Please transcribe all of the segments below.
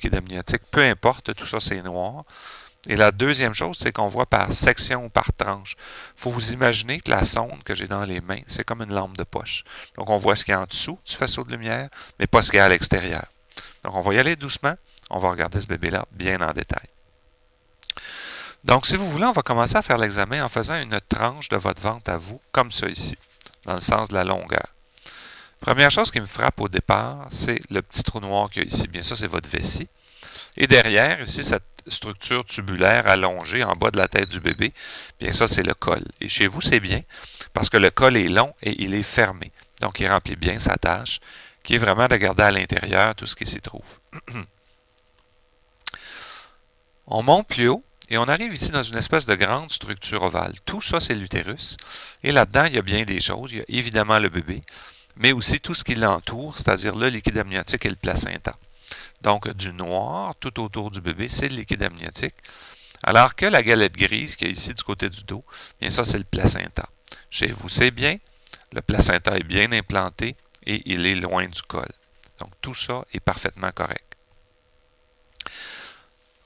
liquide amniotique, peu importe, tout ça c'est noir. Et la deuxième chose, c'est qu'on voit par section ou par tranche. Il faut vous imaginer que la sonde que j'ai dans les mains, c'est comme une lampe de poche. Donc on voit ce qu'il y a en dessous du faisceau de lumière, mais pas ce qu'il y a à l'extérieur. Donc on va y aller doucement, on va regarder ce bébé-là bien en détail. Donc si vous voulez, on va commencer à faire l'examen en faisant une tranche de votre ventre à vous, comme ça ici, dans le sens de la longueur. Première chose qui me frappe au départ, c'est le petit trou noir qu'il y a ici. Bien ça, c'est votre vessie. Et derrière, ici, cette structure tubulaire allongée en bas de la tête du bébé, bien ça, c'est le col. Et chez vous, c'est bien, parce que le col est long et il est fermé. Donc, il remplit bien sa tâche, qui est vraiment de garder à l'intérieur tout ce qui s'y trouve. On monte plus haut, et on arrive ici dans une espèce de grande structure ovale. Tout ça, c'est l'utérus. Et là-dedans, il y a bien des choses. Il y a évidemment le bébé, mais aussi tout ce qui l'entoure, c'est-à-dire le liquide amniotique et le placenta. Donc, du noir tout autour du bébé, c'est le liquide amniotique. Alors que la galette grise qui est ici du côté du dos, bien ça, c'est le placenta. Chez vous, c'est bien. Le placenta est bien implanté et il est loin du col. Donc, tout ça est parfaitement correct.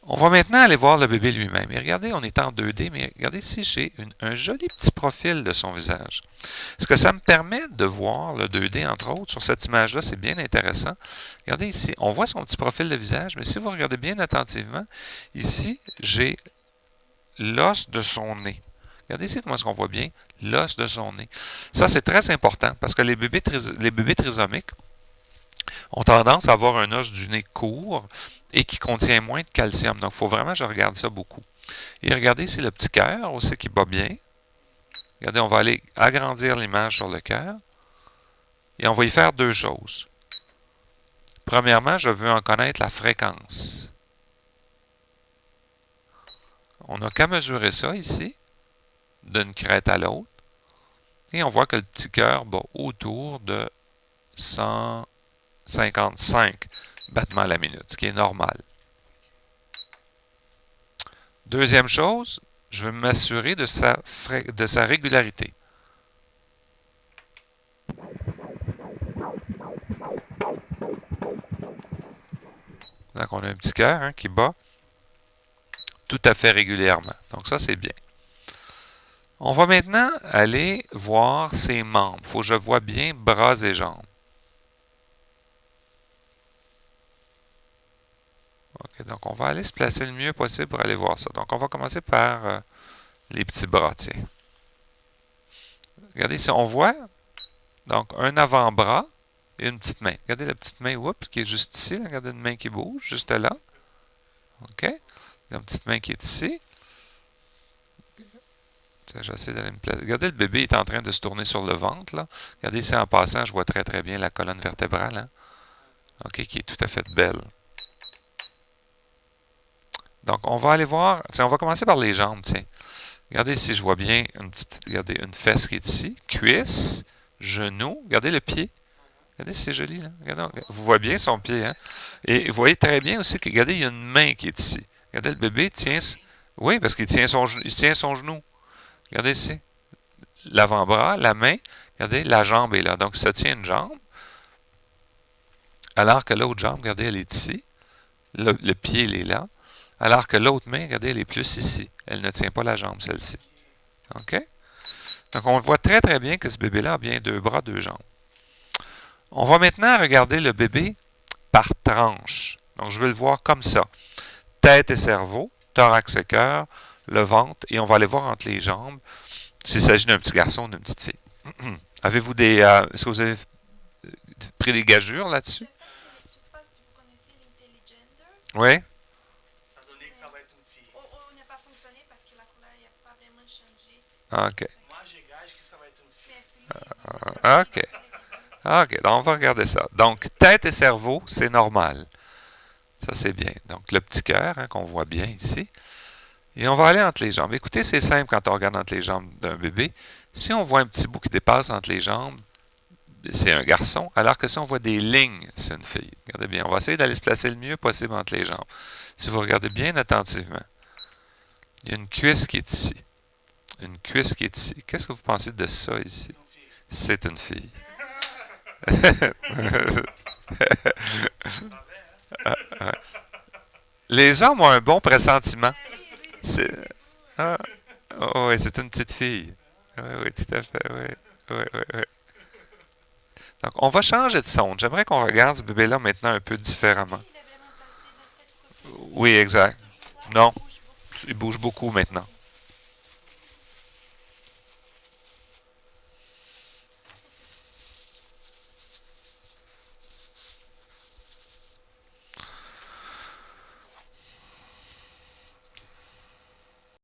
On va maintenant aller voir le bébé lui-même. Et regardez, on est en 2D, mais regardez ici, j'ai un joli petit profil de son visage. Ce que ça me permet de voir le 2D, entre autres, sur cette image-là, c'est bien intéressant. Regardez ici, on voit son petit profil de visage, mais si vous regardez bien attentivement, ici, j'ai l'os de son nez. Regardez ici comment est-ce qu'on voit bien l'os de son nez. Ça, c'est très important, parce que les bébés trisomiques ont tendance à avoir un os du nez court et qui contient moins de calcium. Donc, il faut vraiment que je regarde ça beaucoup. Et regardez ici le petit cœur aussi qui bat bien. Regardez, on va aller agrandir l'image sur le cœur. Et on va y faire deux choses. Premièrement, je veux en connaître la fréquence. On n'a qu'à mesurer ça ici, d'une crête à l'autre. Et on voit que le petit cœur bat autour de 155 battements à la minute, ce qui est normal. Deuxième chose, je veux m'assurer de sa régularité. Donc, on a un petit cœur qui bat tout à fait régulièrement. Donc, ça, c'est bien. On va maintenant aller voir ses membres. Il faut que je vois bien bras et jambes. OK, donc, on va aller se placer le mieux possible pour aller voir ça. Donc, on va commencer par les petits bras, tiens. Regardez ici, on voit donc un avant-bras et une petite main. Regardez la petite main, oups, qui est juste ici. Là. Regardez une main qui bouge, juste là. OK? Une petite main qui est ici. Je vais essayer d'aller me placer. Regardez, le bébé est en train de se tourner sur le ventre. Là. Regardez ici, en passant, je vois très très bien la colonne vertébrale. Hein? OK, qui est tout à fait belle. Donc, on va aller voir. Tiens, on va commencer par les jambes, tiens. Regardez si je vois bien regardez, une fesse qui est ici. Cuisse, genou. Regardez le pied. Regardez, c'est joli, là. Regardez, vous voyez bien son pied, hein? Et vous voyez très bien aussi que, regardez, il y a une main qui est ici. Regardez, le bébé tient... Oui, parce qu'il tient son genou. Regardez ici. L'avant-bras, la main. Regardez, la jambe est là. Donc, ça tient une jambe. Alors que l'autre jambe, regardez, elle est ici. Le pied, il est là. Alors que l'autre main, regardez, elle est plus ici. Elle ne tient pas la jambe, celle-ci. OK? Donc, on voit très, très bien que ce bébé-là a bien deux bras, deux jambes. On va maintenant regarder le bébé par tranche. Donc, je vais le voir comme ça. Tête et cerveau, thorax et cœur, le ventre, et on va aller voir entre les jambes s'il s'agit d'un petit garçon ou d'une petite fille. Avez-vous des... est-ce que vous avez pris des gageures là-dessus? Je sais pas si vous connaissez l'IntelliGender. Oui? Ça donnait que ça va être une fille. On n'a pas fonctionné parce que la couleur n'a pas vraiment changé. OK. Moi, j'ai gage que ça va être une fille. OK. OK, donc on va regarder ça. Donc, tête et cerveau, c'est normal. Ça, c'est bien. Donc, le petit cœur, qu'on voit bien ici. Et on va aller entre les jambes. Écoutez, c'est simple quand on regarde entre les jambes d'un bébé. Si on voit un petit bout qui dépasse entre les jambes, c'est un garçon, alors que si on voit des lignes, c'est une fille. Regardez bien, on va essayer d'aller se placer le mieux possible entre les jambes. Si vous regardez bien attentivement, il y a une cuisse qui est ici. Une cuisse qui est ici. Qu'est-ce que vous pensez de ça ici? C'est une fille. Les hommes ont un bon pressentiment. Oui, oui, C'est c'est ah, oh, oui, c'est une petite fille. Oui, oui, tout à fait. Oui, oui, oui, oui. Donc, on va changer de sonde. J'aimerais qu'on regarde ce bébé-là maintenant un peu différemment. il est vraiment placé de cette côté-ci. Oui, exact. Là, Non, il bouge beaucoup. il bouge beaucoup maintenant.